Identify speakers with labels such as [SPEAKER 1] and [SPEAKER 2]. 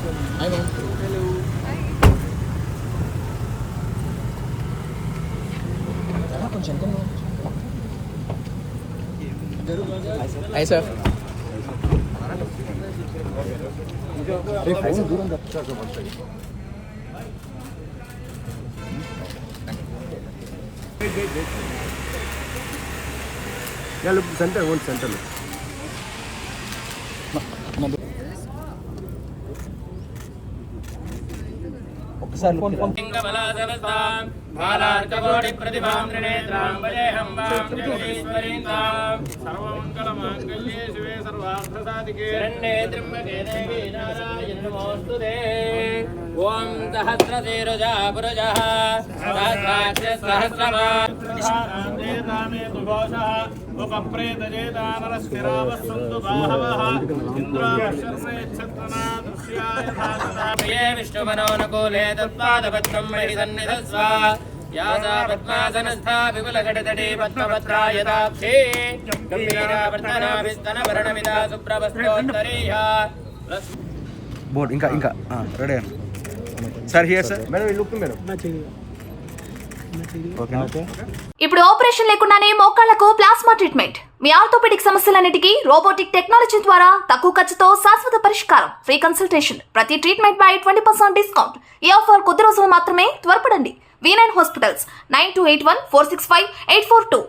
[SPEAKER 1] Hi, ma'am.
[SPEAKER 2] Hello.
[SPEAKER 1] కొంచెం hi sir phone దూరం
[SPEAKER 3] centre own centre
[SPEAKER 1] ఒకసారి ఫోన్ ఫోన్
[SPEAKER 2] బాలార్కకోటి ప్రతిభాం త్రినేత్రాం వదేహం వాం జగదీశ్వరీంతాం సర్వమంగళమాంగళ్యే శివే సర్వార్థసాధికే శరణ్యే త్ర్యంబకే దేవి నారాయణి నమోస్తుతే ఓం సహస్రశీర్షా పురుషః సహస్రాక్ష సహస్రమాదేతామే దుఘోషః ఉపప్రేతజేతానరస్థిరావస్సంతు బాహవః ఇంద్రాక్షర్ణే ఛత్రనా దృశ్యాయ భాసతే విష్ణుమనోనుకూలే తత్పాదపద్మం మహి సన్నిధస్వ యాసా పద్మాసనస్థా విపులఘటతటే పద్మపత్రాయతాక్షే గంభీరావర్తనాభిస్తనవర్ణమిదా సుప్రభస్తోత్తరీయా
[SPEAKER 3] బోర్డ్ ఇంకా ఇంకా ready sir here sir madam look madam okay okay
[SPEAKER 4] ఇప్పుడు ఆపరేషన్ లేకుండానే మోకాళ్లకు ప్లాస్మా ట్రీట్మెంట్. మీ ఆర్థోపెడిక్ సమస్యలన్నిటికీ రోబోటిక్ టెక్నాలజీ ద్వారా తక్కువ ఖర్చుతో శాశ్వత పరిష్కారం. Free consultation. ప్రతి ట్రీట్మెంట్ పై 20% డిస్కౌంట్. ఈ ఆఫర్ కొద్ది రోజులు మాత్రమే. త్వరపడండి. V9 hospitals 9281465842.